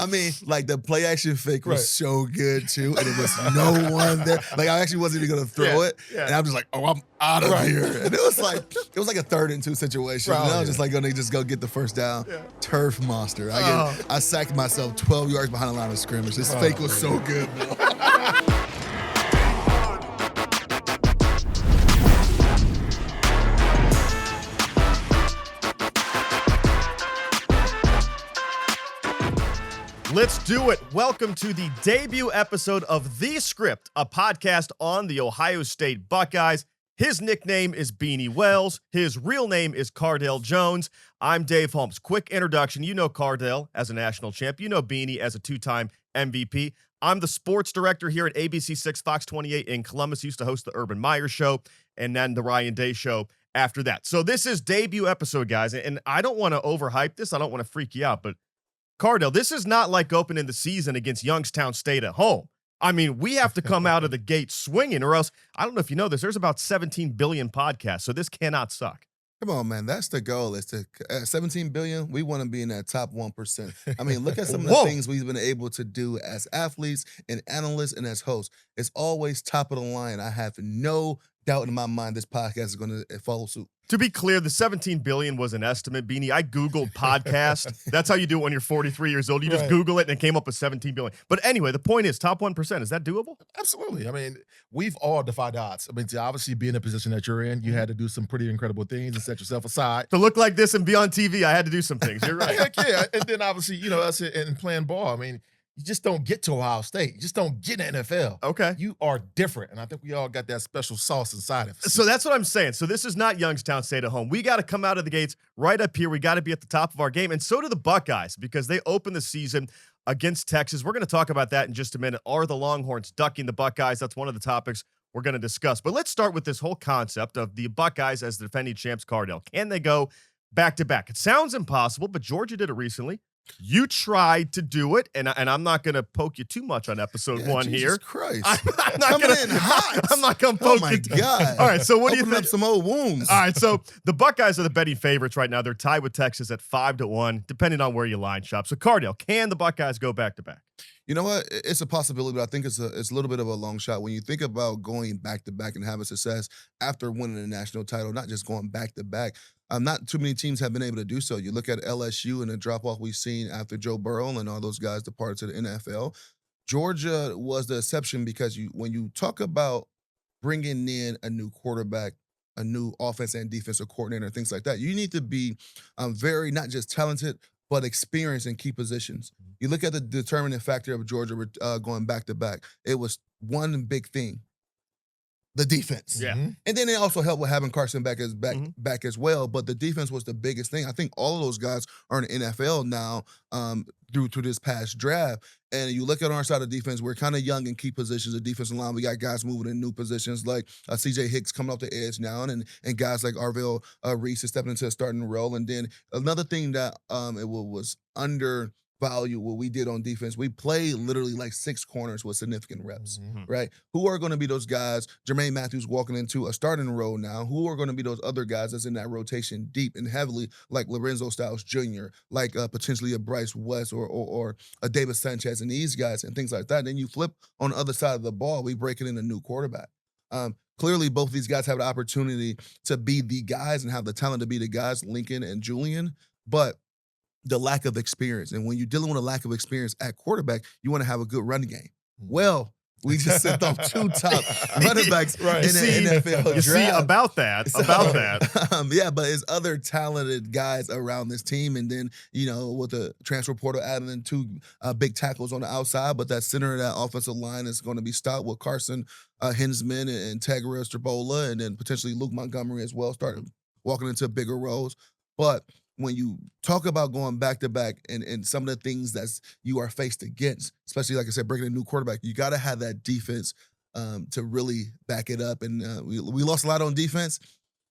I mean, like the play action fake was so good too, and it was no one there. Like I actually wasn't even gonna throw it, and I'm just like, oh, I'm out of here. And it was like a 3rd and 2 situation. And I was just like gonna just go get the first down. Turf monster. I sacked myself 12 yards behind the line of scrimmage. This fake was so good, bro. Let's do it. Welcome to the debut episode of The Script, a podcast on the Ohio State Buckeyes. His nickname is Beanie Wells. His real name is Cardale Jones. I'm Dave Holmes. Quick introduction. You know Cardale as a national champ. You know Beanie as a 2-time MVP. I'm the sports director here at ABC 6 Fox 28 in Columbus. Used to host the Urban Meyer Show and then the Ryan Day Show after that. So this is debut episode, guys, and I don't want to overhype this. I don't want to freak you out, but Cardale, this is not like opening the season against Youngstown State at home. I mean, we have to come out of the gate swinging, or else, I don't know if you know this, there's about 17 billion podcasts, so this cannot suck. Come on, man. That's the goal. Is to 17 billion. We want to be in that top 1%. I mean, look at some of the things we've been able to do as athletes and analysts and as hosts. It's always top of the line. I have no doubt in my mind this podcast is going to follow suit. To be clear, the 17 billion was an estimate, Beanie. I Googled podcast. That's how you do it when you're 43 years old. You just Google it and it came up with 17 billion. But anyway, the point is, top 1%. Is that doable? Absolutely. I mean, we've all defied odds. I mean, to obviously be in the position that you're in, you had to do some pretty incredible things and set yourself aside. To look like this and be on TV, I had to do some things. You're right. Heck yeah. And then obviously, you know, us in playing ball, I mean, you just don't get to Ohio State. You just don't get in the NFL. Okay. You are different. And I think we all got that special sauce inside of us. So that's what I'm saying. So this is not Youngstown State at home. We got to come out of the gates right up here. We got to be at the top of our game. And so do the Buckeyes, because they open the season against Texas. We're going to talk about that in just a minute. Are the Longhorns ducking the Buckeyes? That's one of the topics we're going to discuss. But let's start with this whole concept of the Buckeyes as the defending champs, Cardale. Can they go back-to-back? It sounds impossible, but Georgia did it recently. You tried to do it, and I'm not going to poke you too much on episode 1 Jesus here. Christ. I'm not going to poke you. Oh, my God. All right, so what do you think? Up some old wounds. All right, so the Buckeyes are the betting favorites right now. They're tied with Texas at 5-1, depending on where you line shop. So, Cardale, can the Buckeyes go back-to-back? You know what? It's a possibility, but I think it's a little bit of a long shot. When you think about going back-to-back and having success after winning a national title, not just going back-to-back, not too many teams have been able to do so. You look at LSU and the drop-off we've seen after Joe Burrow and all those guys departed to the NFL. Georgia was the exception because when you talk about bringing in a new quarterback, a new offense and defensive coordinator, things like that, you need to be very not just talented, but experienced in key positions. You look at the determining factor of Georgia going back-to-back. It was one big thing. The defense. Yeah. And then it also helped with having Carson back as well. But the defense was the biggest thing. I think all of those guys are in the NFL now through this past draft. And you look at our side of defense, we're kind of young in key positions. The defensive line, we got guys moving in new positions like C.J. Hicks coming off the edge now, and guys like Arvell Reese is stepping into a starting role. And then another thing that it was undervalued what we did on defense, we played literally like 6 corners with significant reps, right? Who are going to be those guys? Jermaine Matthews walking into a starting role now. Who are going to be those other guys that's in that rotation deep and heavily, like Lorenzo Styles Jr., like potentially a Bryce West or a David Sanchez and these guys and things like that. And then you flip on the other side of the ball, we break it in a new quarterback. Clearly, both of these guys have the opportunity to be the guys and have the talent to be the guys, Lincoln and Julian, but the lack of experience. And when you're dealing with a lack of experience at quarterback, you want to have a good running game. Well, we just sent off 2 top running backs in the NFL draft. You see, about that. Yeah, but it's other talented guys around this team. And then, you know, with the transfer portal adding in 2 big tackles on the outside, but that center of that offensive line is going to be stopped with Carson Hinsman and Tegra Strabola, and then potentially Luke Montgomery as well, starting walking into bigger roles. But when you talk about going back-to-back and some of the things that you are faced against, especially, like I said, bringing a new quarterback, you got to have that defense to really back it up. And we lost a lot on defense,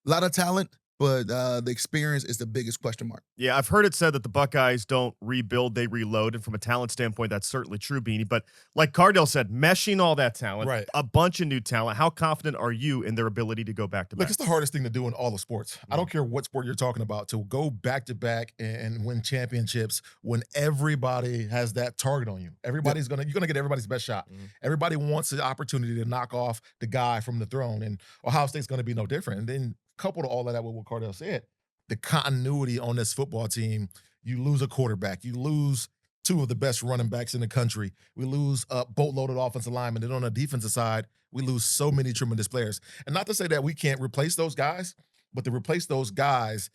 a lot of talent, but the experience is the biggest question mark. Yeah, I've heard it said that the Buckeyes don't rebuild, they reload. And from a talent standpoint, that's certainly true, Beanie. But like Cardale said, meshing all that talent, Right. a bunch of new talent, how confident are you in their ability to go back to back? Look, it's the hardest thing to do in all of sports. I don't care what sport you're talking about, to go back to back and win championships when everybody has that target on you. You're gonna get everybody's best shot. Everybody wants the opportunity to knock off the guy from the throne, and Ohio State's gonna be no different. And then coupled all of that with what Cardale said, the continuity on this football team, you lose a quarterback, you lose two of the best running backs in the country, we lose a boatload of offensive linemen, and on the defensive side, we lose so many tremendous players. And not to say that we can't replace those guys, but to replace those guys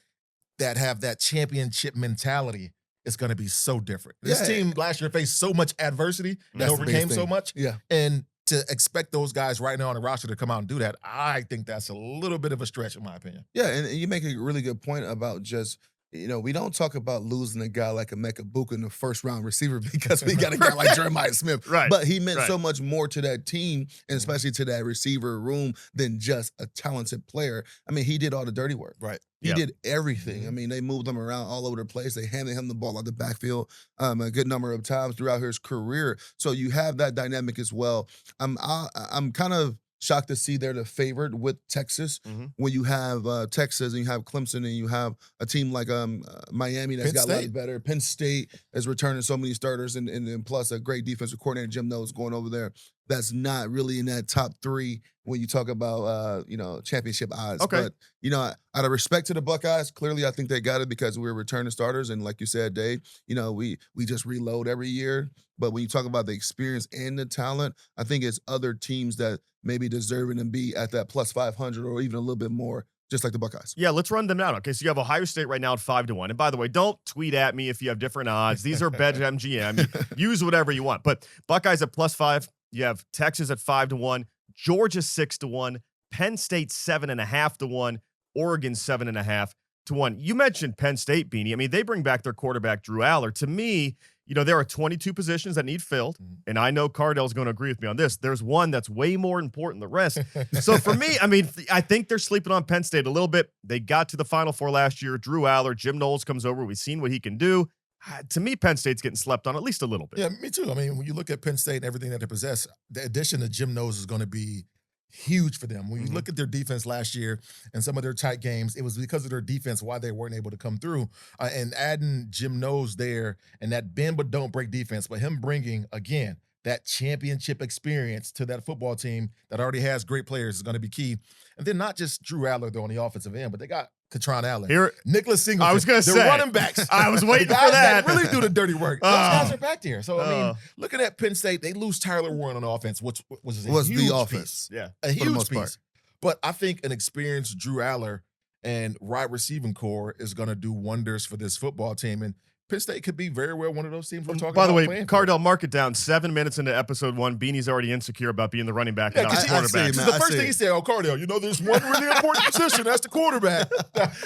that have that championship mentality is going to be so different. This team last year faced so much adversity and overcame so much. Yeah. And to expect those guys right now on the roster to come out and do that, I think that's a little bit of a stretch, in my opinion. Yeah, and you make a really good point about just, we don't talk about losing a guy like Emeka Buka in the first-round receiver because we got a guy like Jeremiah Smith. Right. But he meant so much more to that team, and especially to that receiver room, than just a talented player. I mean, he did all the dirty work. Right. He did everything. I mean, they moved him around all over the place. They handed him the ball out the backfield a good number of times throughout his career. So you have that dynamic as well. I'm kind of shocked to see they're the favorite with Texas when you have Texas and you have Clemson and you have a team like Miami that's got a lot better. Penn State is returning so many starters and plus a great defensive coordinator, Jim Knowles, going over there. That's not really in that top three when you talk about, championship odds. Okay. But, out of respect to the Buckeyes, clearly I think they got it because we're returning starters. And like you said, Dave, we just reload every year. But when you talk about the experience and the talent, I think it's other teams that maybe deserving to be at that plus 500 or even a little bit more, just like the Buckeyes. Yeah, let's run them down. Okay, so you have Ohio State right now at 5-1. And by the way, don't tweet at me if you have different odds. These are BetMGM. Use whatever you want. But Buckeyes at +5. You have Texas at 5-1, Georgia 6-1, Penn State 7.5-1, Oregon 7.5-1. You mentioned Penn State, Beanie. I mean, they bring back their quarterback, Drew Aller. To me, there are 22 positions that need filled, and I know Cardale's going to agree with me on this. There's one that's way more important than the rest. So for me, I mean, I think they're sleeping on Penn State a little bit. They got to the Final Four last year. Drew Aller, Jim Knowles comes over. We've seen what he can do. To me, Penn State's getting slept on at least a little bit. Yeah, me too. I mean, when you look at Penn State and everything that they possess, the addition of Jim Knowles is going to be huge for them. When you look at their defense last year and some of their tight games, it was because of their defense why they weren't able to come through. And adding Jim Knowles there and that bend but don't break defense, but him bringing, again, that championship experience to that football team that already has great players is going to be key. And then not just Drew Aller, though, on the offensive end, but they got Katron Allen, Nicholas Singleton. I was going to say. running backs. I was waiting the for guys that. really do the dirty work. Those guys are back there. So, I mean, looking at Penn State, they lose Tyler Warren on offense, which was a huge the offense. piece. Yeah. A huge most piece. part. But I think an experienced Drew Aller and wide receiving core is going to do wonders for this football team. And Penn State could be very well one of those teams we're talking about. By the way, playing for. Cardale, mark it down. 7 minutes into episode 1, Beanie's already insecure about being the running back and not the quarterback. The first thing he said, Cardale, there's one really important position. That's the quarterback.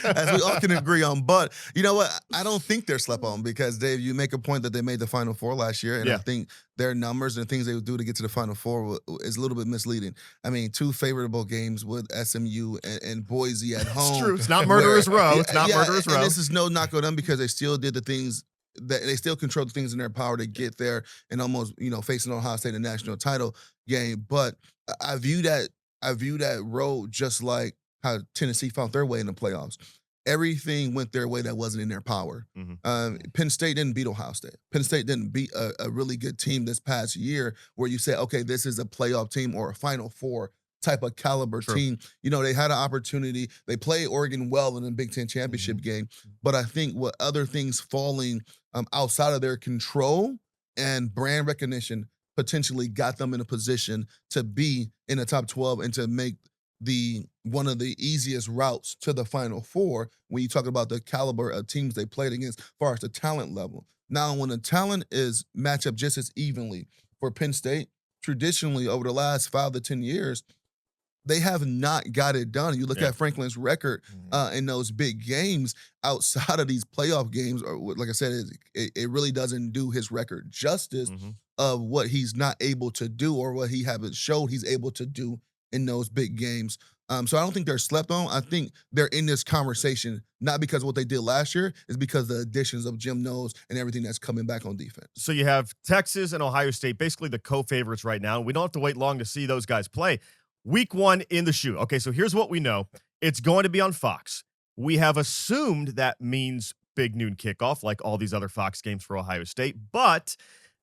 As we all can agree on. But you know what? I don't think they're slept on because, Dave, you make a point that they made the Final Four last year. And I think their numbers and things they would do to get to the Final Four is a little bit misleading. I mean, 2 favorable games with SMU and Boise at home. It's true. It's not Murderer's Row. It's not Murderer's Row. And this is no knock on them because they still did the things that they still control the things in their power to get there and almost, facing Ohio State in the national title game. But I view that road just like how Tennessee found their way in the playoffs. Everything went their way that wasn't in their power. Penn State didn't beat Ohio State. Penn State didn't beat a really good team this past year where you say, okay, this is a playoff team or a Final Four type of caliber team. They had an opportunity. They played Oregon well in the Big Ten championship game. But I think what other things falling outside of their control and brand recognition potentially got them in a position to be in the top 12 and to make one of the easiest routes to the Final Four when you talk about the caliber of teams they played against as far as the talent level. Now, when the talent is matched up just as evenly for Penn State, traditionally over the last 5 to 10 years, they have not got it done. You look at Franklin's record in those big games outside of these playoff games, or like I said, it really doesn't do his record justice of what he's not able to do or what he haven't showed he's able to do in those big games. So I don't think they're slept on. I think they're in this conversation, not because of what they did last year, it's because of the additions of Jim Knowles and everything that's coming back on defense. So you have Texas and Ohio State, basically the co-favorites right now. We don't have to wait long to see those guys play. Week 1 in the shoe. Okay, so here's what we know. It's going to be on Fox. We have assumed that means big noon kickoff, like all these other Fox games for Ohio State, but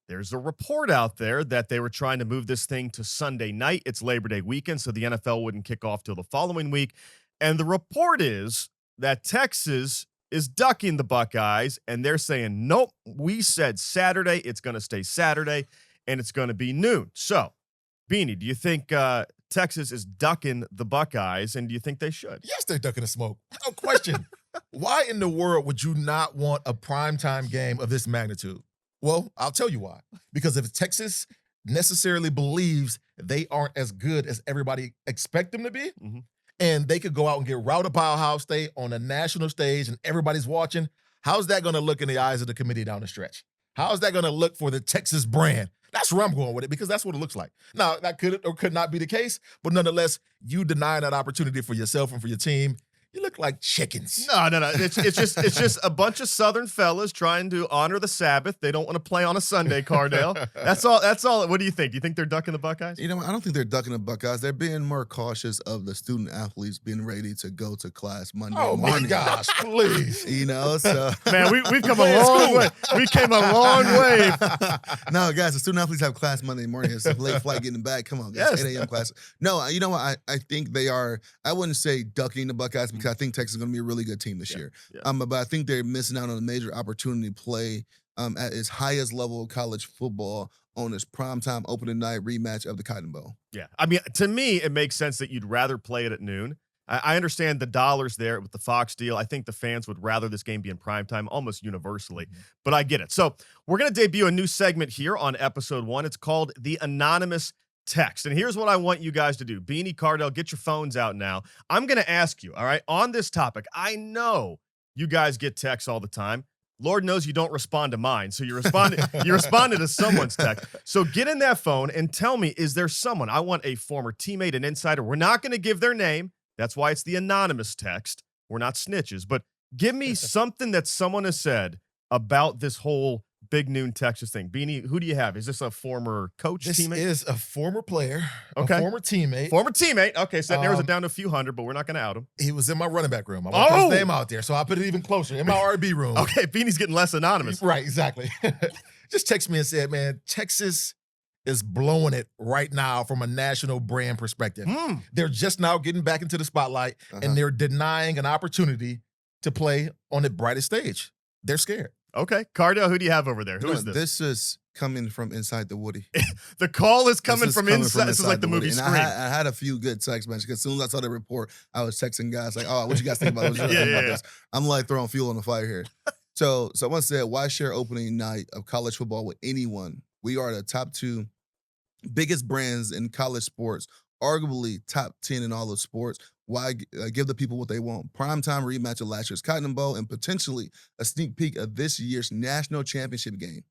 there's a report out there that they were trying to move this thing to Sunday night. It's Labor Day weekend, so the NFL wouldn't kick off till the following week. And the report is that Texas is ducking the Buckeyes, and they're saying, nope, we said Saturday, it's going to stay Saturday, and it's going to be noon. So, Beanie, do you think Texas is ducking the Buckeyes, and do you think they should? Yes, they're ducking the smoke. No question. Why in the world would you not want a primetime game of this magnitude? Well, I'll tell you why. Because if Texas necessarily believes they aren't as good as everybody expect them to be, and they could go out and get routed by Ohio State on a national stage and everybody's watching, how's that going to look in the eyes of the committee down the stretch? How is that going to look for the Texas brand? That's where I'm going with it, because that's what it looks like. Now, that could or could not be the case, but nonetheless, you deny that opportunity for yourself and for your team. You look like chickens. No. It's just a bunch of Southern fellas trying to honor the Sabbath. They don't want to play on a Sunday, Cardale. That's all. What do you think? Do you think they're ducking the Buckeyes? You know, I don't think they're ducking the Buckeyes. They're being more cautious of the student athletes being ready to go to class Monday morning. Oh my gosh, please. You know, so man, we've come a long way. We came a long way. No, guys, the student athletes have class Monday morning. It's a late flight getting back. Come on, guys, 8 a.m. class. No, you know what? I think they are. I wouldn't say ducking the Buckeyes because I think Texas is going to be a really good team this year. Yeah. But I think they're missing out on a major opportunity to play at its highest level of college football on this primetime opening night rematch of the Cotton Bowl. Yeah. I mean, to me, it makes sense that you'd rather play it at noon. I understand the dollars there with the Fox deal. I think the fans would rather this game be in primetime almost universally, but I get it. So we're going to debut a new segment here on episode 1. It's called The Anonymous Text. And here's what I want you guys to do. Beanie, Cardale, get your phones out now. I'm going to ask you, all right, on this topic. I know you guys get texts all the time. Lord knows you don't respond to mine. So you responded to someone's text. So get in that phone and tell me, is there someone? I want a former teammate, an insider. We're not going to give their name. That's why it's the anonymous text. We're not snitches. But give me something that someone has said about this whole Big Noon Texas thing. Beanie, who do you have? Is this a former coach, teammate? This is a former player, okay. A former teammate. Former teammate. Okay, so that narrows it down to a few hundred, but we're not going to out him. He was in my running back room. I want his name out there, so I put it even closer, in my RB room. Okay, Beanie's getting less anonymous. Right, exactly. Just text me and said, man, Texas is blowing it right now from a national brand perspective. They're just now getting back into the spotlight, and they're denying an opportunity to play on the brightest stage. They're scared. Okay. Cardale, who do you have over there? Who is this? This is coming from inside the Woody. The call is coming from inside. This is like the movie Scream. I had a few good text messages because as soon as I saw the report, I was texting guys like, oh, what you guys think about this? I'm like throwing fuel on the fire here. So someone said, why share opening night of college football with anyone? We are the top 2 biggest brands in college sports, arguably top 10 in all of sports. Why give the people what they want? Primetime rematch of last year's Cotton Bowl and potentially a sneak peek of this year's national championship game.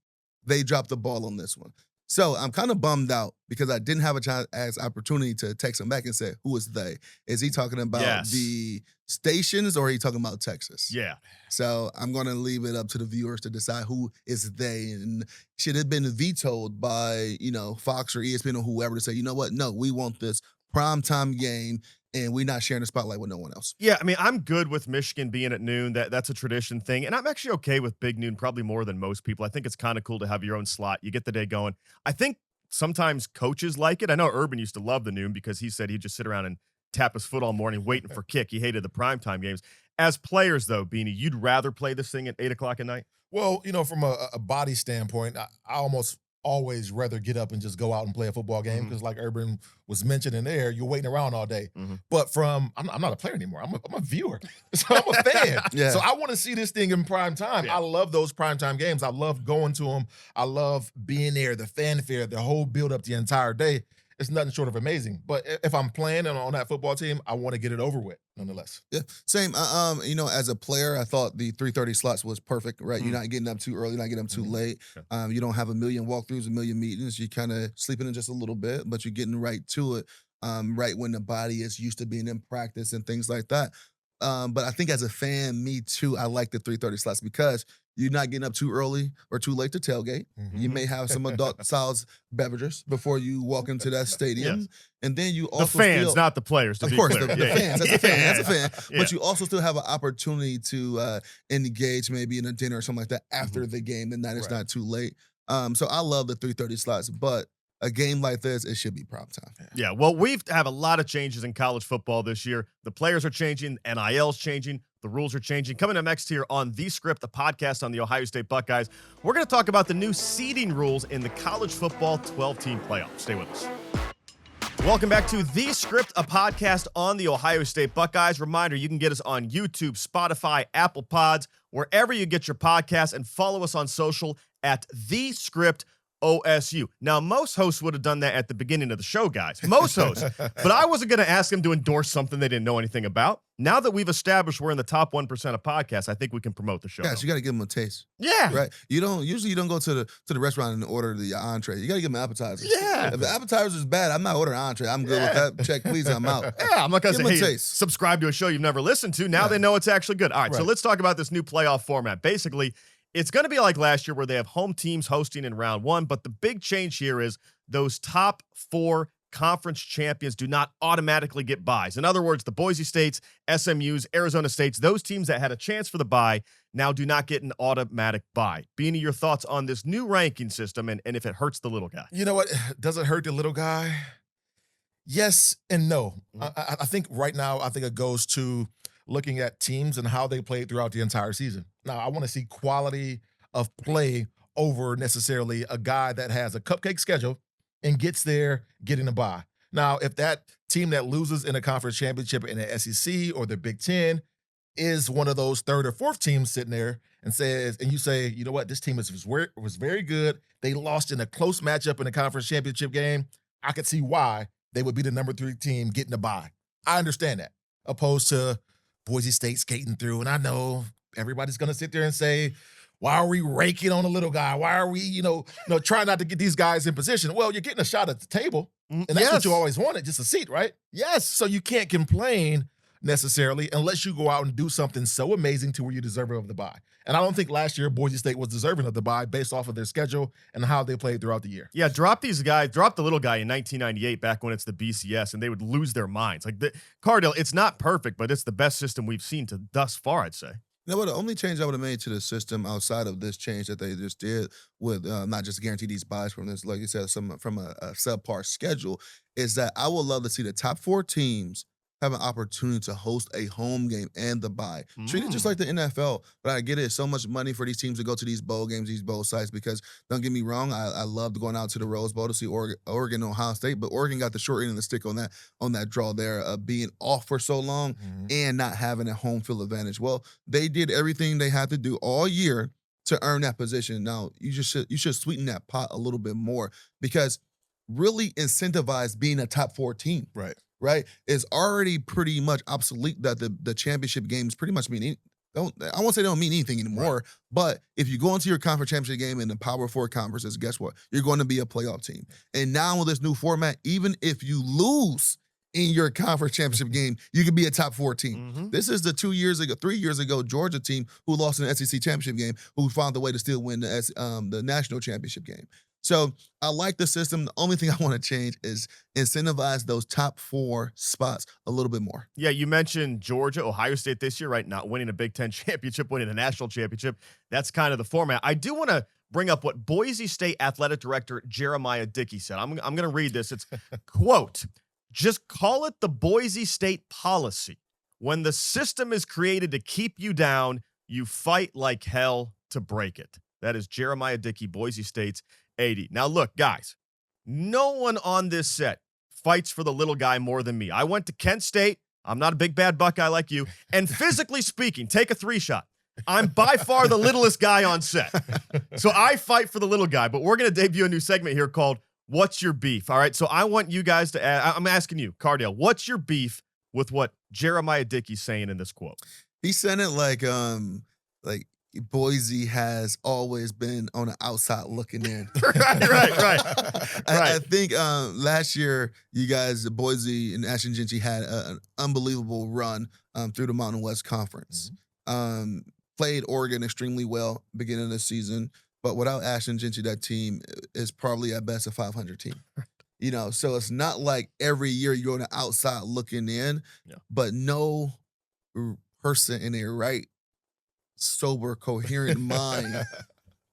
They dropped the ball on this one. So I'm kind of bummed out because I didn't have a chance as opportunity to text him back and say, who is they? Is he talking about the stations or are he talking about Texas? Yeah. So I'm going to leave it up to the viewers to decide who is they, and should have been vetoed by, Fox or ESPN or whoever to say, you know what? No, we want this primetime game. And we're not sharing the spotlight with no one else. Yeah, I mean, I'm good with Michigan being at noon. That's a tradition thing. And I'm actually okay with Big Noon probably more than most people. I think it's kind of cool to have your own slot. You get the day going. I think sometimes coaches like it. I know Urban used to love the noon because he said he'd just sit around and tap his foot all morning waiting for kick. He hated the primetime games. As players, though, Beanie, you'd rather play this thing at 8 o'clock at night? Well, from a body standpoint, I almost always rather get up and just go out and play a football game because like Urban was mentioning there, you're waiting around all day. But I'm not a player anymore. I'm a viewer. So I'm a fan. So I want to see this thing in prime time. I love those primetime games. I love going to them. I love being there, the fanfare, the whole build up the entire day. It's nothing short of amazing. But if I'm playing on that football team, I want to get it over with, nonetheless. Yeah, same. As a player, I thought the 3:30 slots was perfect, right? You're not getting up too early, not getting up too late. You don't have a million walkthroughs, a million meetings. You kind of sleeping in just a little bit, but you're getting right to it. right when the body is used to being in practice and things like that. But I think as a fan, me too, I like the 3:30 slots because you're not getting up too early or too late to tailgate. You may have some adult-sized beverages before you walk into that stadium. Yes. And then you The also fans, not the players, to of be course, clear. the fans. That's a fan. That's a fan. Yeah. But you also still have an opportunity to engage maybe in a dinner or something like that after the game, and that it's not too late. So I love the 3:30 slots, but a game like this, it should be prime time. Yeah, well, we've have a lot of changes in college football this year. The players are changing, NIL's changing, the rules are changing. Coming up next here on The Script, the podcast on the Ohio State Buckeyes, we're going to talk about the new seeding rules in the college football 12-team playoff. Stay with us. Welcome back to The Script, a podcast on the Ohio State Buckeyes. Reminder, you can get us on YouTube, Spotify, Apple Pods, wherever you get your podcasts, and follow us on social at The Script OSU. Now, most hosts would have done that at the beginning of the show, guys. Most hosts. But I wasn't going to ask them to endorse something they didn't know anything about. Now that we've established we're in the top 1% of podcasts, I think we can promote the show. Guys, you got to give them a taste. Yeah. Right? You don't go to the restaurant and order the entree. You got to give them appetizers. Yeah. If the appetizer is bad, I'm not ordering entree. I'm good with that. Check, please, I'm out. Yeah, I'm not going to Give say, 'em a hey, taste. subscribe to a show you've never listened to. Now they know it's actually good. All right, so let's talk about this new playoff format. Basically, it's going to be like last year where they have home teams hosting in round one, but the big change here is those top 4 conference champions do not automatically get buys. In other words, the Boise States, SMUs, Arizona States, those teams that had a chance for the bye now do not get an automatic bye. Beanie, your thoughts on this new ranking system and if it hurts the little guy? You know what? Does it hurt the little guy? Yes and no. I think right now, I think it goes to looking at teams and how they played throughout the entire season. Now, I want to see quality of play over necessarily a guy that has a cupcake schedule and gets there getting a bye. Now, if that team that loses in a conference championship in the SEC or the Big Ten is one of those 3rd or 4th teams sitting there and you say, you know what, this team was very good. They lost in a close matchup in the conference championship game. I could see why they would be the number 3 team getting a bye. I understand that. Opposed to Boise State skating through, and I know everybody's going to sit there and say, why are we raking on a little guy? Why are we, trying not to get these guys in position? Well, you're getting a shot at the table, and that's what you always wanted, just a seat, right? Yes. So you can't complain necessarily unless you go out and do something so amazing to where you deserve it of the bye. And I don't think last year Boise State was deserving of the bye based off of their schedule and how they played throughout the year. Yeah, drop the little guy in 1998 back when it's the BCS, and they would lose their minds. Like, Cardale, it's not perfect, but it's the best system we've seen to thus far, I'd say. You know what? The only change I would have made to the system outside of this change that they just did with not just guarantee these buys from this, like you said, from a subpar schedule, is that I would love to see the top 4 teams have an opportunity to host a home game and the bye. Treat it just like the NFL. But I get it. It's so much money for these teams to go to these bowl games, these bowl sites, because don't get me wrong, I loved going out to the Rose Bowl to see Oregon and Ohio State, but Oregon got the short end of the stick on that draw there, being off for so long and not having a home field advantage. Well, they did everything they had to do all year to earn that position. Now, you should sweeten that pot a little bit more, because really incentivize being a top 4 team. Right? It's already pretty much obsolete that the championship games pretty much mean I won't say they don't mean anything anymore, but if you go into your conference championship game in the Power 4 conferences, guess what? You're going to be a playoff team. And now with this new format, even if you lose in your conference championship game, you could be a top 4 team. This is the 3 years ago Georgia team who lost in the SEC championship game, who found a way to still win the national championship game. So I like the system. The only thing I want to change is incentivize those top 4 spots a little bit more. Yeah, you mentioned Georgia, Ohio State this year, right? Not winning a Big Ten championship, winning a national championship. That's kind of the format. I do want to bring up what Boise State Athletic Director Jeremiah Dickey said. I'm going to read this. It's, quote, "Just call it the Boise State policy. When the system is created to keep you down, you fight like hell to break it." That is Jeremiah Dickey, Boise State's 80. Now, look, guys, no one on this set fights for the little guy more than me. I went to Kent State. I'm not a big bad Buckeye like you. And physically speaking, take a 3-shot. I'm by far the littlest guy on set. So I fight for the little guy. But we're going to debut a new segment here called What's Your Beef? All right. So I want you guys to I'm asking you, Cardale, what's your beef with what Jeremiah Dickey's saying in this quote? He said it like Boise has always been on the outside looking in. right. I think last year, you guys, Boise and Ashton Gentry had an unbelievable run through the Mountain West Conference. Played Oregon extremely well beginning of the season, but without Ashton Gentry, that team is probably at best a 500 team. So it's not like every year you're on the outside looking in, but no person in their right, sober, coherent mind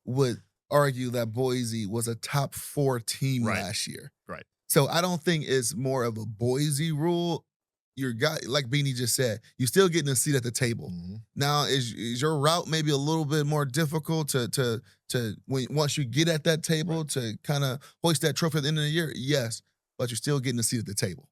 would argue that Boise was a top 4 team last year. Right. So I don't think it's more of a Boise rule. Your guy, like Beanie just said, you're still getting a seat at the table. Now, is your route maybe a little bit more difficult to once you get at that table to kind of hoist that trophy at the end of the year? Yes, but you're still getting a seat at the table.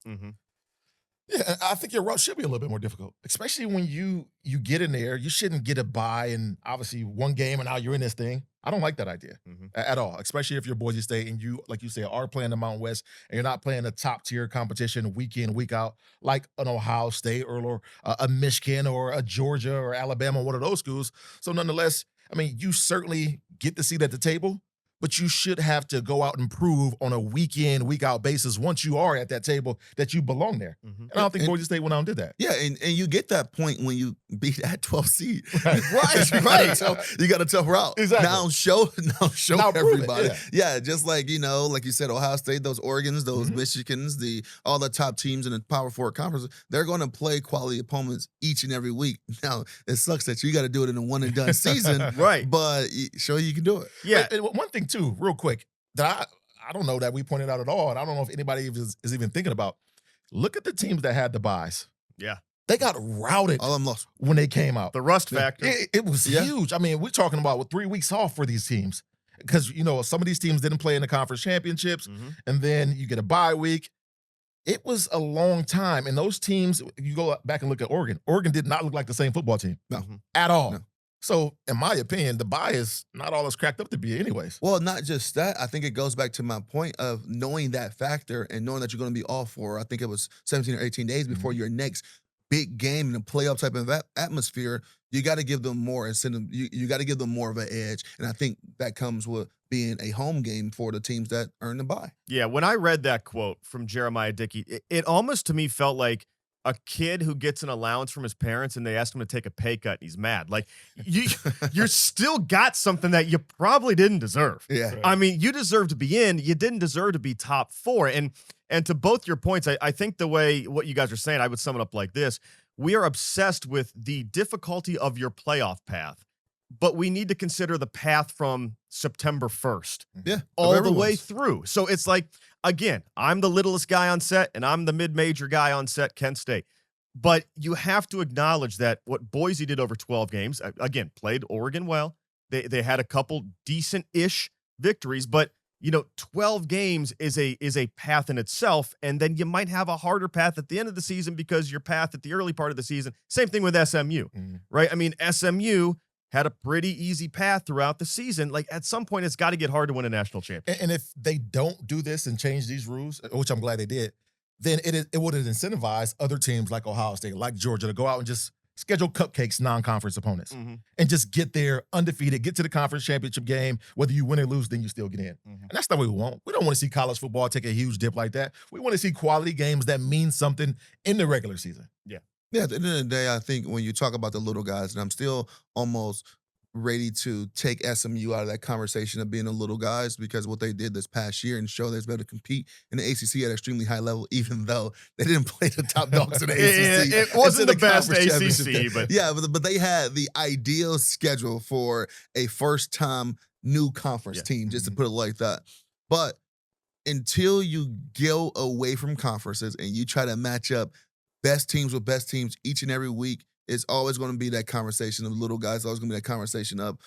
Yeah, I think your route should be a little bit more difficult, especially when you get in there. You shouldn't get a bye and obviously one game and now you're in this thing. I don't like that idea at all, especially if you're Boise State and you, like you say, are playing the Mountain West and you're not playing a top-tier competition week in, week out, like an Ohio State or a Michigan or a Georgia or Alabama, one of those schools. So nonetheless, I mean, you certainly get the seat at the table, but you should have to go out and prove on a week in, week out basis once you are at that table that you belong there. And I don't think Boise State went out and did that. Yeah, and you get that point when you beat that 12 seed. Right. So you got a tough route. Exactly. Now show everybody. It, yeah, just like, like you said, Ohio State, those Oregons, those Michigans, all the top teams in the Power 4 conference, they're going to play quality opponents each and every week. Now, it sucks that you got to do it in a one-and-done season. But show you can do it. Yeah. And one thing, too, real quick, that I don't know that we pointed out at all, and I don't know if anybody is even thinking about. Look at the teams that had the buys. Yeah. They got routed All of them lost when they came out. The rust factor. It was huge. I mean, we're talking about 3 weeks off for these teams because, some of these teams didn't play in the conference championships, and then you get a bye week. It was a long time, and those teams, you go back and look at Oregon. Oregon did not look like the same football team at all. No. So, in my opinion, the bye is not all it's cracked up to be anyways. Well, not just that. I think it goes back to my point of knowing that factor and knowing that you're going to be off for, I think it was 17 or 18 days before your next big game in a playoff type of atmosphere. You got to give them more incentive. You got to give them more of an edge. And I think that comes with being a home game for the teams that earn the bye. Yeah, when I read that quote from Jeremiah Dickey, it almost to me felt like a kid who gets an allowance from his parents and they ask him to take a pay cut and he's mad. Like, you're still got something that you probably didn't deserve. Yeah. I mean, you deserve to be in. You didn't deserve to be top 4. And to both your points, I think the way what you guys are saying, I would sum it up like this. We are obsessed with the difficulty of your playoff path, but we need to consider the path from September 1st. Yeah. All the way through. So it's like, again, I'm the littlest guy on set and I'm the mid-major guy on set, Kent State. But you have to acknowledge that what Boise did over 12 games, again, played Oregon well. They had a couple decent-ish victories, but 12 games is a path in itself, and then you might have a harder path at the end of the season because your path at the early part of the season, same thing with SMU, right? I mean, SMU had a pretty easy path throughout the season. Like, at some point, it's got to get hard to win a national championship. And if they don't do this and change these rules, which I'm glad they did, then it would have incentivized other teams like Ohio State, like Georgia, to go out and just schedule cupcakes, non-conference opponents, and just get there undefeated, get to the conference championship game. Whether you win or lose, then you still get in. And that's not what we want. We don't want to see college football take a huge dip like that. We want to see quality games that mean something in the regular season. Yeah, at the end of the day, I think when you talk about the little guys, and I'm still almost ready to take SMU out of that conversation of being the little guys, because what they did this past year and show they're better to compete in the ACC at an extremely high level, even though they didn't play the top dogs in the ACC. It wasn't the best ACC, but yeah, but they had the ideal schedule for a first-time new conference team, just to put it like that. But until you go away from conferences and you try to match up best teams with best teams each and every week, it's always going to be that conversation of little guys. Always going to be that conversation of,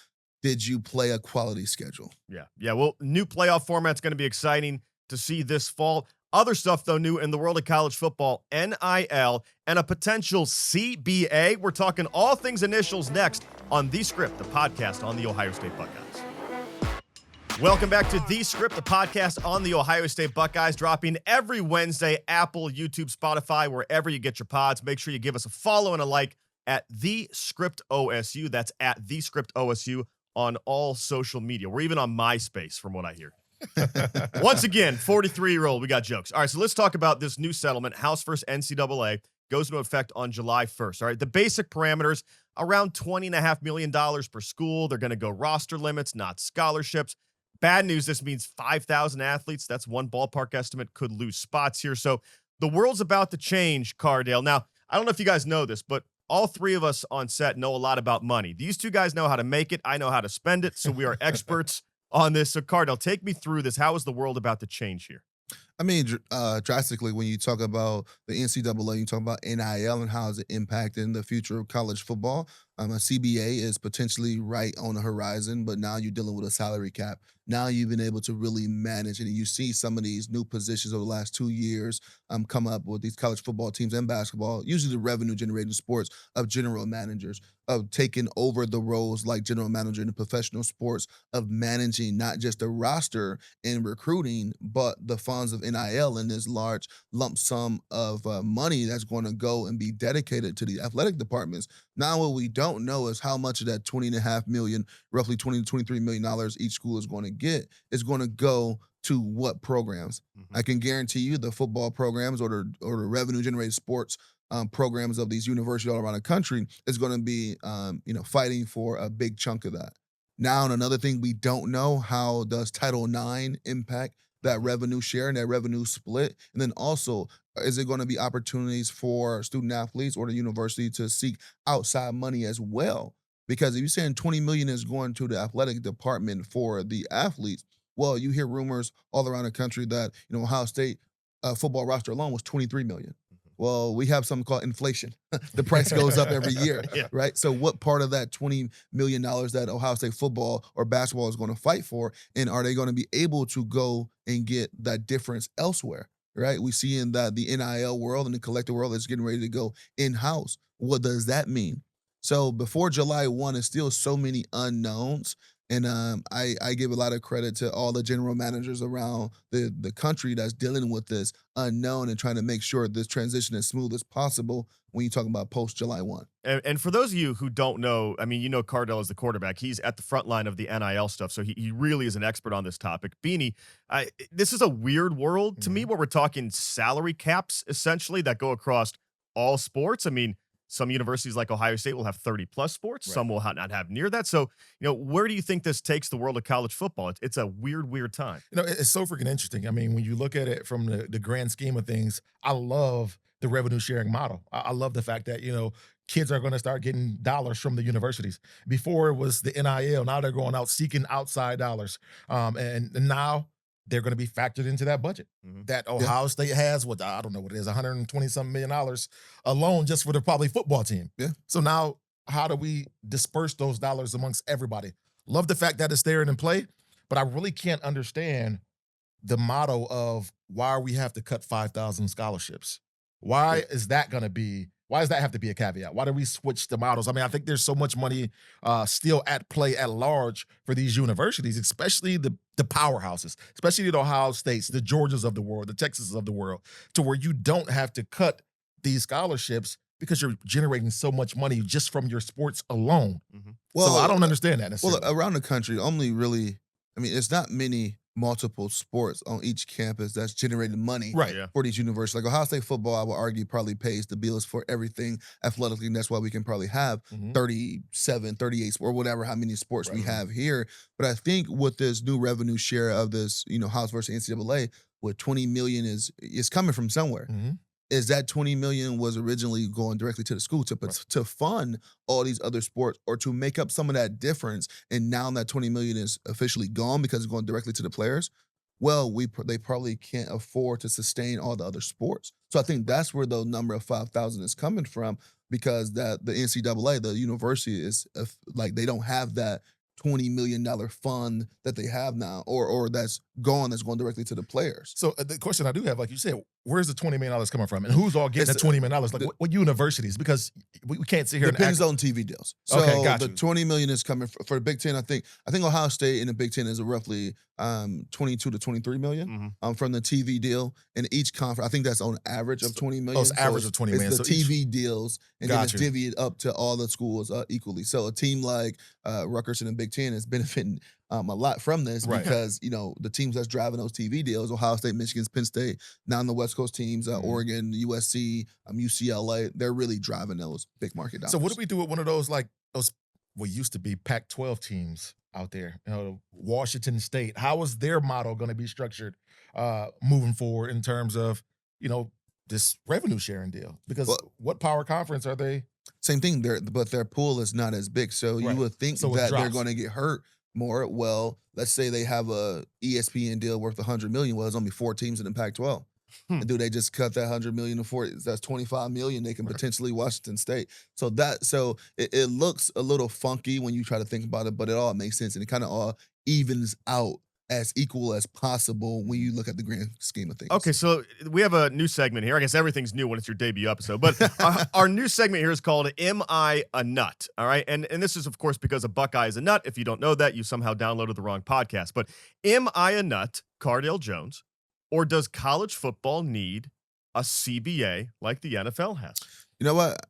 did you play a quality schedule? Yeah. Well, new playoff format's going to be exciting to see this fall. Other stuff, though, new in the world of college football, NIL, and a potential CBA. We're talking all things initials next on The Script, the podcast on the Ohio State Buckeyes. Welcome back to The Script, the podcast on the Ohio State Buckeyes, dropping every Wednesday, Apple, YouTube, Spotify, wherever you get your pods. Make sure you give us a follow and a like at The Script OSU. That's at The Script OSU on all social media. We're even on MySpace, from what I hear. Once again, 43-year-old, we got jokes. All right, so let's talk about this new settlement, House versus NCAA, goes into effect on July 1st. All right, the basic parameters, around $20.5 million per school. They're going to go roster limits, not scholarships. Bad news, this means 5,000 athletes, that's one ballpark estimate, could lose spots here. So the world's about to change, Cardale. Now, I don't know if you guys know this, but all three of us on set know a lot about money. These two guys know how to make it. I know how to spend it, so we are experts on this. So, Cardale, take me through this. How is the world about to change here? I mean, drastically, when you talk about the NCAA, you talk about NIL and how is it impacting the future of college football. A CBA is potentially right on the horizon, but now you're dealing with a salary cap. Now you've been able to really manage it, and you see some of these new positions over the last 2 years come up with these college football teams and basketball, usually the revenue-generating sports, of general managers, of taking over the roles like general manager in the professional sports, of managing not just the roster and recruiting, but the funds of NIL and this large lump sum of money that's going to go and be dedicated to the athletic departments. Now, what we don't know is how much of that $20.5 million, roughly $20 to $23 million each school is going to get, is going to go to what programs. I can guarantee you the football programs or the revenue-generated sports programs of these universities all around the country is going to be, fighting for a big chunk of that. Now, and another thing we don't know, how does Title IX impact that revenue share and that revenue split? And then also, is it going to be opportunities for student athletes or the university to seek outside money as well? Because if you're saying $20 million is going to the athletic department for the athletes, well, you hear rumors all around the country that Ohio State football roster alone was $23 million. Well, we have something called inflation. The price goes up every year, right? So what part of that $20 million that Ohio State football or basketball is going to fight for, and are they going to be able to go and get that difference elsewhere, right? We see in that the NIL world and the collective world is getting ready to go in-house. What does that mean? So before July 1, there's still so many unknowns. And I give a lot of credit to all the general managers around the country that's dealing with this unknown and trying to make sure this transition is smooth as possible when you talk about post-July 1. And for those of you who don't know, I mean, Cardale is the quarterback. He's at the front line of the NIL stuff, so he really is an expert on this topic. Beanie, this is a weird world to me where we're talking salary caps, essentially, that go across all sports. I mean, some universities like Ohio State will have 30-plus sports. Right. Some will not have near that. So, where do you think this takes the world of college football? It's a weird time. It's so freaking interesting. I mean, when you look at it from the grand scheme of things, I love the revenue sharing model. I love the fact that, kids are going to start getting dollars from the universities. Before it was the NIL. Now they're going out seeking outside dollars. And now they're going to be factored into that budget that Ohio State has. What, I don't know what it is, $120-something million alone just for the probably football team. Yeah. So now how do we disperse those dollars amongst everybody? Love the fact that it's there and in play, but I really can't understand the motto of why we have to cut 5,000 scholarships. Why is that going to be? Why does that have to be a caveat? Why do we switch the models? I mean, I think there's so much money still at play at large for these universities, especially the powerhouses, especially the Ohio States, the Georgias of the world, the Texases of the world, to where you don't have to cut these scholarships because you're generating so much money just from your sports alone. Well, so I don't understand that necessarily. Well, around the country, it's not many multiple sports on each campus that's generating money for these universities. Like Ohio State football, I would argue, probably pays the bills for everything athletically, and that's why we can probably have 37, 38, or whatever, how many sports we have here. But I think with this new revenue share of this, House versus NCAA, with $20 million is coming from somewhere. Is that $20 million was originally going directly to the school to fund all these other sports, or to make up some of that difference, and now that $20 million is officially gone because it's going directly to the players? Well, they probably can't afford to sustain all the other sports. So I think that's where the number of 5,000 is coming from, because that the NCAA, the university, is like they don't have that $20 million fund that they have now, or that's going directly to the players. So the question I do have, like you said, where's the $20 million coming from, and who's all getting the $20 million? Like what universities? Because we can't sit here. Depends on TV deals. So Okay, got the you. $20 million is coming for the Big Ten. I think Ohio State in the Big Ten is roughly 22 to 23 million from the TV deal. And each conference, I think that's on average of 20 million. Oh, it's average of 20 million. It's the So TV deals, and then it's Got you. divvied up to all the schools equally. So a team like Rutgers in the Big Ten is benefiting a lot from this Right. because, the teams that's driving those TV deals, Ohio State, Michigan, Penn State, now in the West Coast teams, Oregon, USC, UCLA, they're really driving those big market dollars. So what do we do with one of those, like those what used to be Pac-12 teams out there? Washington State. How is their model going to be structured moving forward in terms of this revenue sharing deal? Because what power conference are they? Same thing, but their pool is not as big. So Right. you would think So it that they're drops. going to get hurt more. Well, let's say they have a ESPN deal worth $100 million. Well, there's only 4 teams in the Pac-12. And do they just cut that $100 million to 4? That's $25 million. They can potentially Washington State. So it looks a little funky when you try to think about it, but it all makes sense, and it kind of all evens out as equal as possible when you look at the grand scheme of things. Okay, so we have a new segment here. I guess everything's new when it's your debut episode. But our new segment here is called Am I a Nut? All right, and this is, of course, because a Buckeye is a nut. If you don't know that, you somehow downloaded the wrong podcast. But am I a nut, Cardale Jones, or does college football need a CBA like the NFL has? You know what?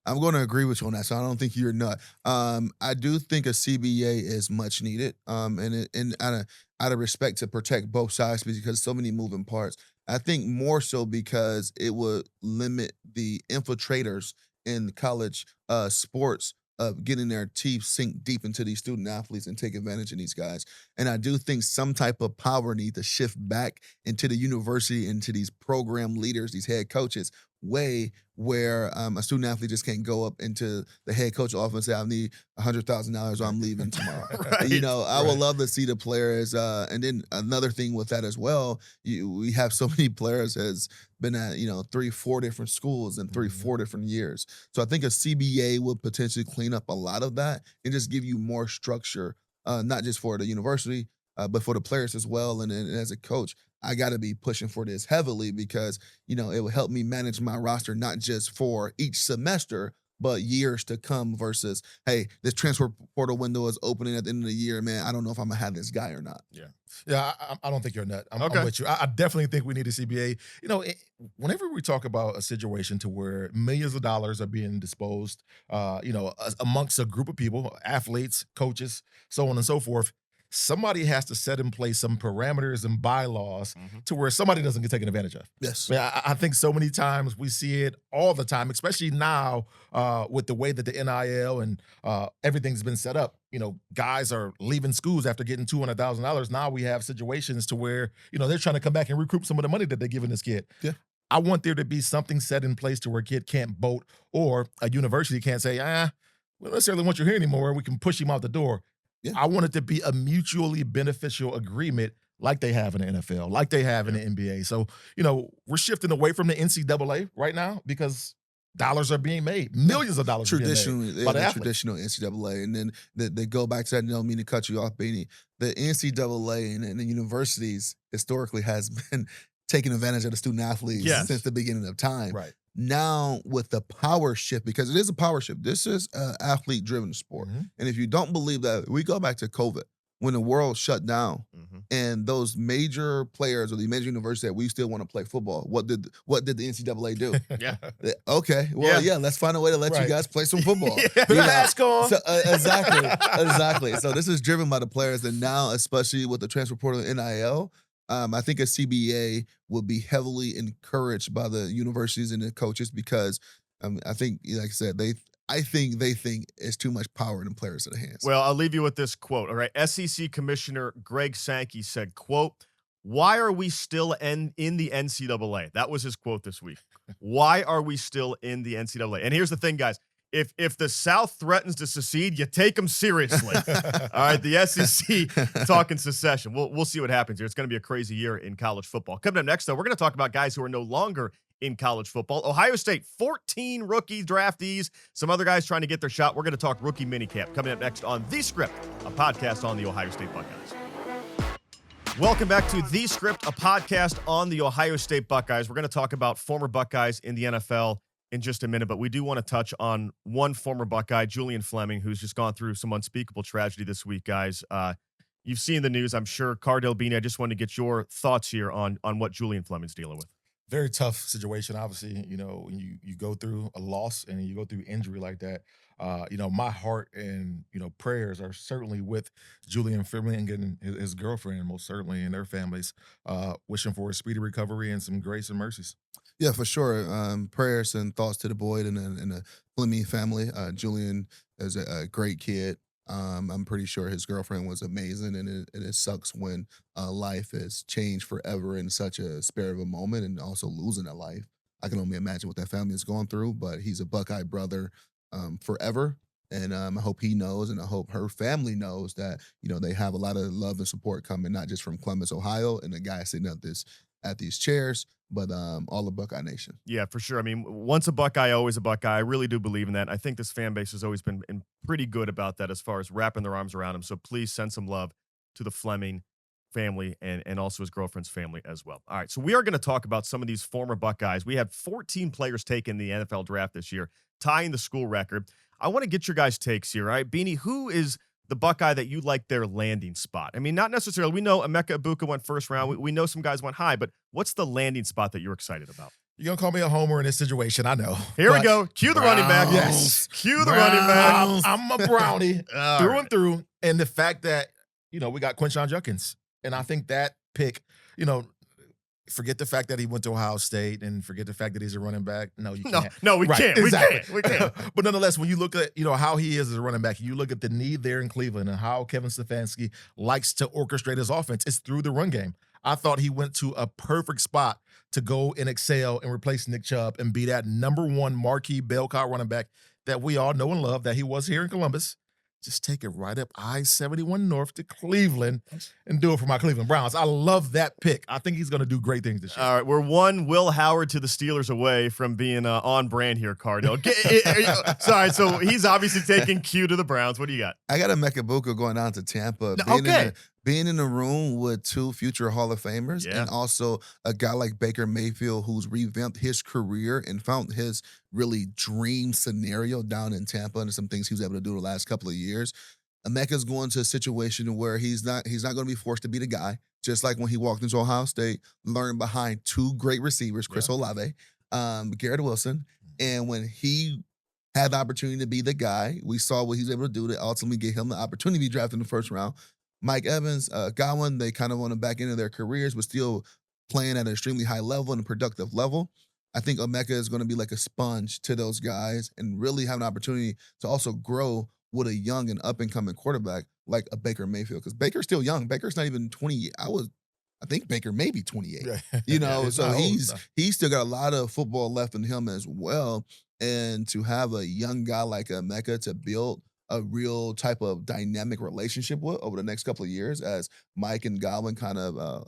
I'm going to agree with you on that. So I don't think you're a nut. I do think a CBA is much needed. And out of respect to protect both sides because so many moving parts. I think more so because it would limit the infiltrators in college sports of getting their teeth sink deep into these student athletes and take advantage of these guys. And I do think some type of power need to shift back into the university, into these program leaders, these head coaches, way where a student athlete just can't go up into the head coach office and say, I need $100,000 or I'm leaving tomorrow. Right. I would love to see the players. And then another thing with that as well, we have so many players has been at, 3-4 different schools in 3-4 different years. So I think a CBA would potentially clean up a lot of that and just give you more structure, not just for the university, but for the players as well. And as a coach, I got to be pushing for this heavily because, it will help me manage my roster, not just for each semester, but years to come versus, hey, this transfer portal window is opening at the end of the year, man. I don't know if I'm going to have this guy or not. Yeah, I don't think you're a nut. I'm Okay. with you. I definitely think we need a CBA. Whenever we talk about a situation to where millions of dollars are being disposed, amongst a group of people, athletes, coaches, so on and so forth, somebody has to set in place some parameters and bylaws to where somebody doesn't get taken advantage of. Yes. I think so many times we see it all the time, especially now with the way that the NIL and everything's been set up. Guys are leaving schools after getting $200,000. Now we have situations to where, they're trying to come back and recoup some of the money that they're giving this kid. Yeah. I want there to be something set in place to where a kid can't vote or a university can't say, we don't necessarily want you here anymore. We can push him out the door. Yeah. I want it to be a mutually beneficial agreement like they have in the NFL, like they have in the NBA. So, we're shifting away from the NCAA right now because dollars are being made. Millions of dollars Traditionally, are being made by the athletes. traditional NCAA. And then they go back to that, I don't mean to cut you off, Beanie. The NCAA and the universities historically has been taking advantage of the student athletes since the beginning of time. Right. Now with the power shift, because it is a power shift, this is an athlete-driven sport. And if you don't believe that, we go back to COVID when the world shut down and those major players or the major universities that we still want to play football, what did the NCAA do? Yeah. Okay, well, let's find a way to let you guys play some football. Put a mask on. So, exactly. So this is driven by the players, and now, especially with the transfer portal and NIL, I think a CBA would be heavily encouraged by the universities and the coaches because I think, like I said, I think they think it's too much power in the players' hands. Well, I'll leave you with this quote. All right. SEC Commissioner Greg Sankey said, quote, "Why are we still in the NCAA?" That was his quote this week. Why are we still in the NCAA? And here's the thing, guys. If the South threatens to secede, you take them seriously. All right, the SEC talking secession. We'll see what happens here. It's going to be a crazy year in college football. Coming up next, though, we're going to talk about guys who are no longer in college football. Ohio State, 14 rookie draftees, some other guys trying to get their shot. We're going to talk rookie minicamp coming up next on The Script, a podcast on the Ohio State Buckeyes. Welcome back to The Script, a podcast on the Ohio State Buckeyes. We're going to talk about former Buckeyes in the NFL in just a minute, but we do want to touch on one former Buckeye, Julian Fleming, who's just gone through some unspeakable tragedy this week, guys. You've seen the news, I'm sure. Cardale, Beanie, I just wanted to get your thoughts here on what Julian Fleming's dealing with. Very tough situation, obviously. When you go through a loss and you go through injury like that, my heart and, prayers are certainly with Julian Fleming and his girlfriend, most certainly, and their families, wishing for a speedy recovery and some grace and mercies. Yeah, for sure. Prayers and thoughts to the Boyd and the Fleming family. Julian is a great kid. I'm pretty sure his girlfriend was amazing, and it sucks when life has changed forever in such a spare of a moment, and also losing a life. I can only imagine what that family is going through, but he's a Buckeye brother forever, and I hope he knows, and I hope her family knows that they have a lot of love and support coming, not just from Columbus, Ohio, and the guy sitting at these chairs, but all of Buckeye Nation. Yeah, for sure. I mean, once a Buckeye, always a Buckeye. I really do believe in that. I think this fan base has always been pretty good about that as far as wrapping their arms around him. So please send some love to the Fleming family and also his girlfriend's family as well. All right, so we are going to talk about some of these former Buckeyes. We had 14 players taken in the NFL draft this year, tying the school record. I want to get your guys' takes here, all right? Beanie, who is the Buckeye that you like their landing spot? I mean, not necessarily. We know Emeka Egbuka went first round. We know some guys went high, but what's the landing spot that you're excited about? You're going to call me a homer in this situation, I know. Here we go. Cue the running back. Yes. Cue the running back. I'm a brownie through right. and through. And the fact that, we got Quinshon Judkins. And I think that pick, forget the fact that he went to Ohio State and forget the fact that he's a running back. No, you can't. No, we can't. Exactly. We can't. But nonetheless, when you look at, how he is as a running back, you look at the need there in Cleveland and how Kevin Stefanski likes to orchestrate his offense, it's through the run game. I thought he went to a perfect spot to go and excel and replace Nick Chubb and be that number one marquee bell cow running back that we all know and love that he was here in Columbus. Just take it right up I-71 North to Cleveland and do it for my Cleveland Browns. I love that pick. I think he's going to do great things this year. All right, we're one Will Howard to the Steelers away from being on brand here, Cardale. Sorry, so he's obviously taking Q to the Browns. What do you got? I got Emeka Egbuka going down to Tampa. Being in the room with two future Hall of Famers and also a guy like Baker Mayfield who's revamped his career and found his really dream scenario down in Tampa and some things he was able to do the last couple of years. Emeka's going to a situation where he's not going to be forced to be the guy, just like when he walked into Ohio State, learned behind two great receivers, Chris Olave, Garrett Wilson, and when he had the opportunity to be the guy, we saw what he was able to do to ultimately get him the opportunity to be drafted in the first round. Mike Evans, Godwin, they kind of on the back end of their careers, but still playing at an extremely high level and a productive level. I think Emeka is going to be like a sponge to those guys and really have an opportunity to also grow with a young and up-and-coming quarterback like a Baker Mayfield. Because Baker's still young. Baker's not even 20. I think Baker may be 28. So he's still got a lot of football left in him as well. And to have a young guy like Emeka to build a real type of dynamic relationship with over the next couple of years as Mike and Godwin kind of,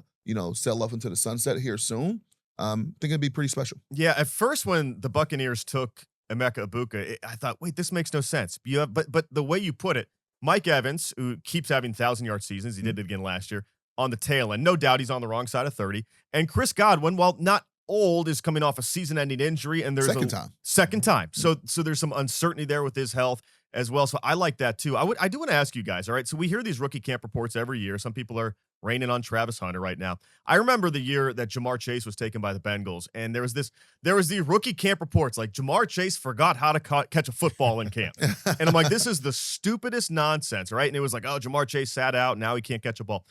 sail off into the sunset here soon, I think it'd be pretty special. Yeah, at first when the Buccaneers took Emeka Egbuka, I thought, wait, this makes no sense. But the way you put it, Mike Evans, who keeps having 1,000-yard seasons, he did it again last year, on the tail end. No doubt he's on the wrong side of 30. And Chris Godwin, while not old, is coming off a season-ending injury, and there's second time. So there's some uncertainty there with his health as well. So I like that too. I do want to ask you guys, all right? So we hear these rookie camp reports every year. Some people are raining on Travis Hunter right now. I remember the year that Jamar Chase was taken by the Bengals, and there was the rookie camp reports like Jamar Chase forgot how to catch a football in camp. And I'm like, this is the stupidest nonsense, right? And it was like, oh, Jamar Chase sat out, now he can't catch a ball.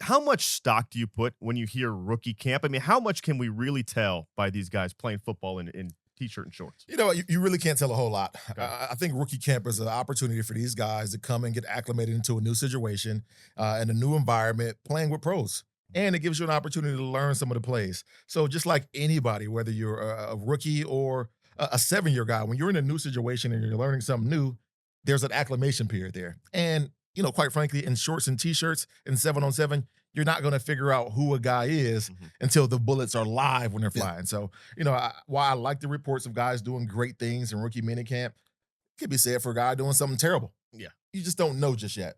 How much stock do you put when you hear rookie camp? I mean, how much can we really tell by these guys playing football in T-shirt and shorts? You really can't tell a whole lot. Okay. I think rookie camp is an opportunity for these guys to come and get acclimated into a new situation and a new environment, playing with pros. And it gives you an opportunity to learn some of the plays. So just like anybody, whether you're a rookie or a 7-year guy, when you're in a new situation and you're learning something new, there's an acclimation period there. And quite frankly, in shorts and T-shirts and 7-on-7, you're not going to figure out who a guy is until the bullets are live when they're flying. So, while I like the reports of guys doing great things in rookie minicamp, it could be said for a guy doing something terrible. Yeah. You just don't know just yet.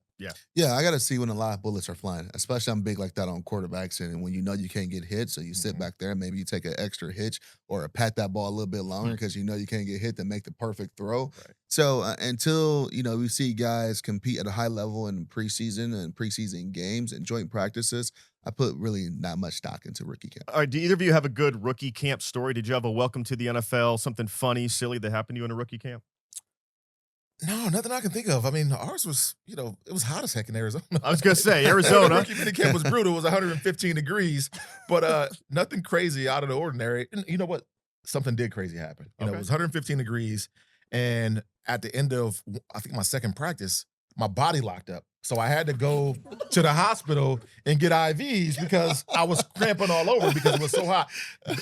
Yeah, I got to see when the live bullets are flying, especially I'm big like that on quarterbacks. And when you can't get hit, so you sit back there, maybe you take an extra hitch or pat that ball a little bit longer because you can't get hit to make the perfect throw. Right. So until, we see guys compete at a high level in preseason and preseason games and joint practices, I put really not much stock into rookie camp. All right, do either of you have a good rookie camp story? Did you have a welcome to the NFL, something funny, silly that happened to you in a rookie camp? No, nothing I can think of. I mean, ours was, it was hot as heck in Arizona. I was going to say, Arizona. Rookie minicamp was brutal. It was 115 degrees, but nothing crazy out of the ordinary. And you know what? Something did crazy happen. It was 115 degrees, and at the end of, I think, my second practice, my body locked up. So I had to go to the hospital and get IVs because I was cramping all over because it was so hot.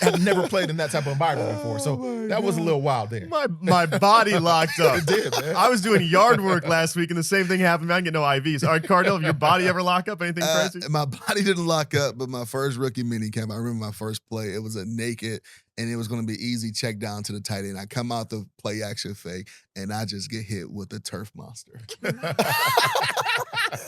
I've never played in that type of environment before. So that was a little wild there. My body locked up. It did, man. I was doing yard work last week and the same thing happened. I didn't get no IVs. All right, Cardale, did your body ever lock up? Anything crazy? My body didn't lock up, but my first rookie minicamp, I remember my first play. It was a naked, and it was going to be easy check down to the tight end. I come out the play action fake, and I just get hit with the turf monster.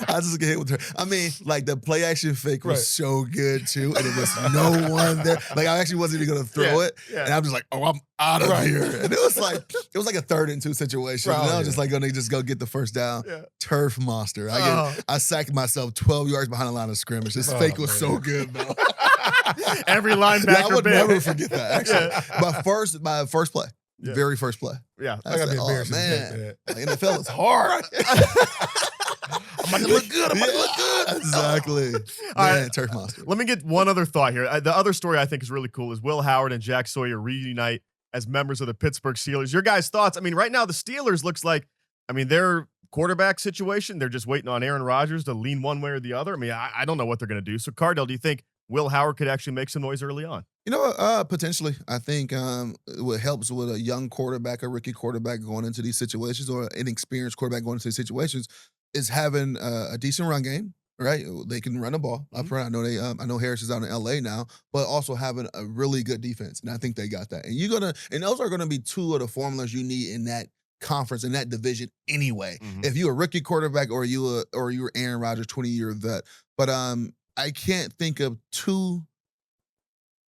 I just get hit with her. I mean, like the play action fake was so good too, and it was no one there. Like I actually wasn't even gonna throw it, and I'm just like, oh, I'm out of here. And it was like a 3rd and 2 situation. And I was just like gonna just go get the first down. Turf monster. I sacked myself 12 yards behind the line of scrimmage. This fake was so good, though. Every linebacker. I would never forget that. Actually, my first play. Very first play. Yeah, I gotta be embarrassed. Man, like, NFL is hard. I'm about to look good. Exactly. Man, turf monster. Let me get one other thought here. The other story I think is really cool is Will Howard and Jack Sawyer reunite as members of the Pittsburgh Steelers. Your guys' thoughts? I mean, right now the Steelers looks like, their quarterback situation, they're just waiting on Aaron Rodgers to lean one way or the other. I mean, I don't know what they're going to do. So, Cardale, do you think Will Howard could actually make some noise early on? Potentially. I think what helps with a young quarterback, a rookie quarterback going into these situations, or an inexperienced quarterback going into these situations, is having a decent run game. Right, they can run the ball up front. I know Harris is out in LA now, but also having a really good defense, and I think they got that. And those are gonna be two of the formulas you need in that conference, in that division anyway. If you're a rookie quarterback or you're Aaron Rodgers, 20-year vet. But I can't think of two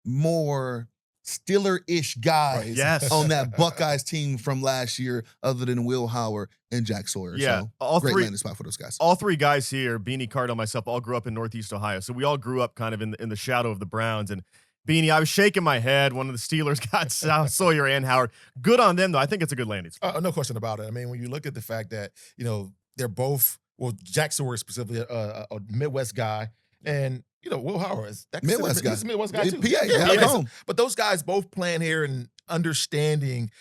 more Steeler-ish guys on that Buckeyes team from last year other than Will Howard and Jack Sawyer. Yeah, so all great three landing spot for those guys. All three guys here, Beanie, Cardale, myself, all grew up in Northeast Ohio. So we all grew up kind of in the shadow of the Browns. And Beanie, I was shaking my head. One of the Steelers got Sawyer and Howard. Good on them, though. I think it's a good landing spot. No question about it. I mean, when you look at the fact that, they're both, Jack Sawyer specifically a Midwest guy, and Will Howard is that Midwest guy. He's a Midwest guy too. PA. But those guys both playing here and understanding,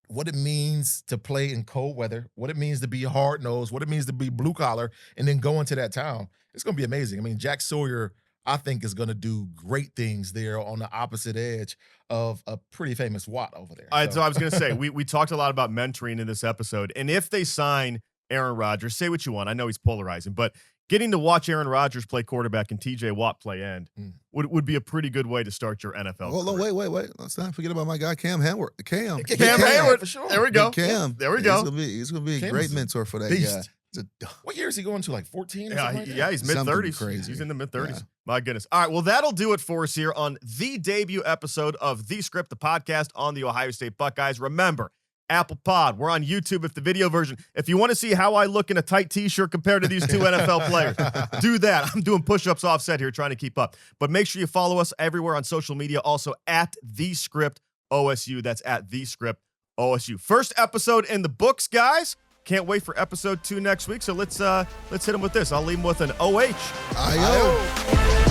what it means to play in cold weather, what it means to be hard nosed, what it means to be blue collar, and then go into that town. It's going to be amazing. I mean, Jack Sawyer, I think, is going to do great things there on the opposite edge of a pretty famous Watt over there. All right, so I was going to say, we talked a lot about mentoring in this episode, and if they sign Aaron Rodgers, say what you want. I know he's polarizing, but getting to watch Aaron Rodgers play quarterback and TJ Watt play end would be a pretty good way to start your NFL career. Wait. Let's not forget about my guy, Cam Hayward. Cam Hayward. For sure. There we go. Cam. There we go. He's gonna be a Cam great mentor for that beast. guy. What year is he going to, like 14 or something like that? Yeah, he's mid-30s. Crazy. He's in the mid-30s. Yeah. My goodness. All right, well, that'll do it for us here on the debut episode of The Script, the podcast on the Ohio State Buckeyes. Remember, Apple Pod. We're on YouTube if the video version. If you want to see how I look in a tight T-shirt compared to these two NFL players, do that. I'm doing push-ups offset here, trying to keep up. But make sure you follow us everywhere on social media. Also at The Script OSU. That's at The Script OSU. First episode in the books, guys. Can't wait for episode 2 next week. So let's hit them with this. I'll leave them with an OH. I-O.